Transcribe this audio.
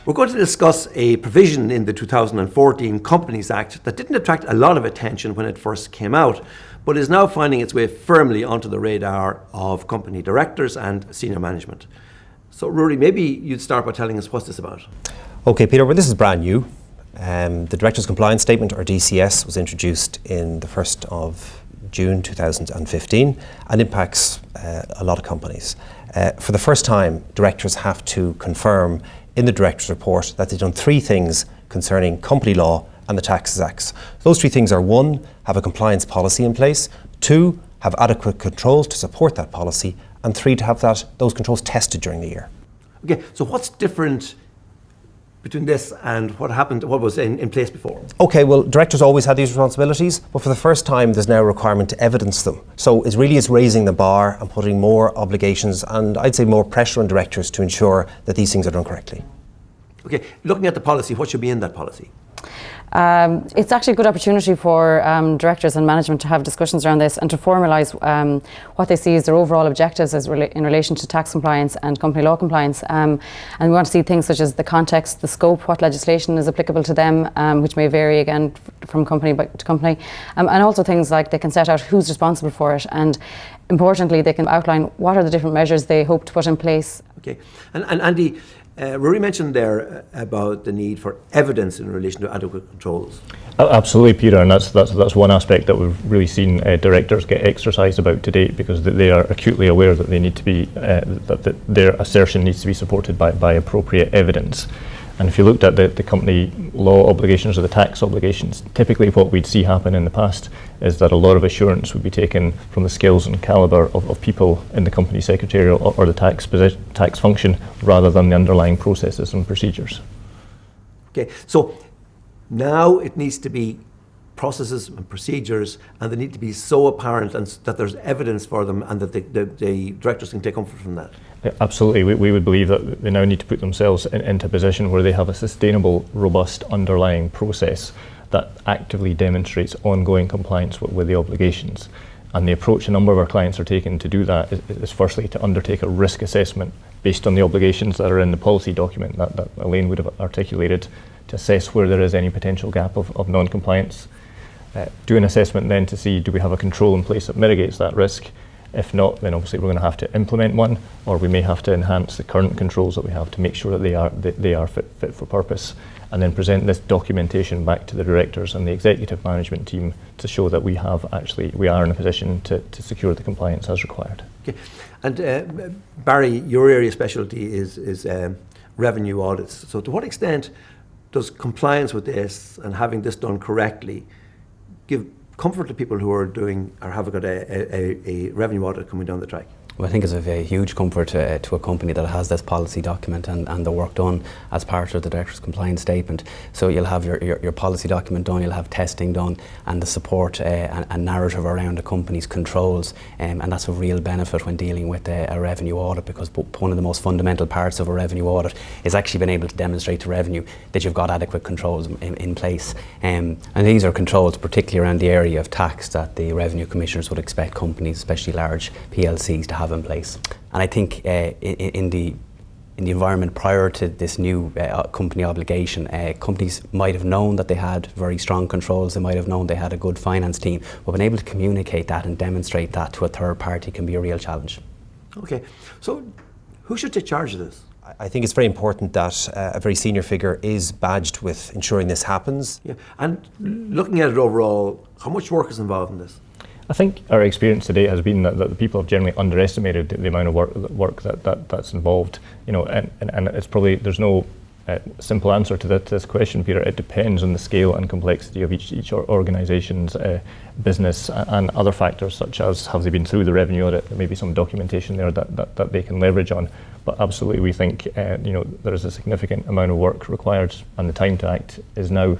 We're going to discuss a provision in the 2014 Companies Act that didn't attract a lot of attention when it first came out, but is now finding its way firmly onto the radar of company directors and senior management. So Rory, maybe you'd start by telling us what's this about. Okay, Peter, well, this is brand new. The Directors Compliance Statement, or DCS, was introduced in the 1st of June 2015 and impacts a lot of companies. For the first time, directors have to confirm in the Directors' Report that they've done 3 things concerning company law and the Taxes Acts. Those 3 things are: 1, have a compliance policy in place; 2, have adequate controls to support that policy; and 3, to have those controls tested during the year. Okay, so what's different between this and what was in place before? Okay, well, directors always had these responsibilities, but for the first time there's now a requirement to evidence them. So it really is raising the bar and putting more obligations and I'd say more pressure on directors to ensure that these things are done correctly. Okay, looking at the policy, what should be in that policy? It's actually a good opportunity for directors and management to have discussions around this and to formalise what they see as their overall objectives in relation to tax compliance and company law compliance. And we want to see things such as the context, the scope, what legislation is applicable to them, which may vary again from company to company, and also things like they can set out who's responsible for it, and importantly they can outline what are the different measures they hope to put in place. Okay, and Andy, Rory mentioned there about the need for evidence in relation to adequate controls. Absolutely, Peter, and that's one aspect that we've really seen directors get exercised about to date, because they are acutely aware that they need to be that their assertion needs to be supported by appropriate evidence. And if you looked at the company law obligations or the tax obligations, typically what we'd see happen in the past is that a lot of assurance would be taken from the skills and calibre of people in the company secretarial or the tax function, rather than the underlying processes and procedures. Okay, so now it needs to be processes and procedures, and they need to be so apparent and that there's evidence for them, and that the directors can take comfort from that. Absolutely, we would believe that they now need to put themselves into a position where they have a sustainable, robust underlying process that actively demonstrates ongoing compliance with the obligations. And the approach a number of our clients are taking to do that is firstly to undertake a risk assessment based on the obligations that are in the policy document that Elaine would have articulated, to assess where there is any potential gap of non-compliance. Do an assessment then to see, do we have a control in place that mitigates that risk? If not, then obviously we're going to have to implement one, or we may have to enhance the current controls that we have to make sure that they are fit for purpose, and then present this documentation back to the directors and the executive management team to show that we are in a position to secure the compliance as required. Okay, and Barry, your area of specialty is revenue audits. So to what extent does compliance with this and having this done correctly give comfort to people who are have got a revenue audit coming down the track? Well, I think it's a very huge comfort to a company that has this policy document and the work done as part of the Directors' Compliance Statement. So you'll have your policy document done, you'll have testing done, and the support and narrative around the company's controls, and that's a real benefit when dealing with a revenue audit, because one of the most fundamental parts of a revenue audit is actually being able to demonstrate to revenue that you've got adequate controls in place. And these are controls particularly around the area of tax that the Revenue Commissioners would expect companies, especially large PLCs, to have in place. And I think in the environment prior to this new company obligation, companies might have known that they had very strong controls, they might have known they had a good finance team, but being able to communicate that and demonstrate that to a third party can be a real challenge. Okay, so who should take charge of this? I think it's very important that a very senior figure is badged with ensuring this happens. Yeah, and looking at it overall, how much work is involved in this? I think our experience today has been that the people have generally underestimated the amount of work that's involved. You know, and it's probably, there's no simple answer to this question, Peter. It depends on the scale and complexity of each organisation's business and other factors, such as have they been through the revenue audit. There may be some documentation there that they can leverage on. But absolutely, we think there is a significant amount of work required, and the time to act is now.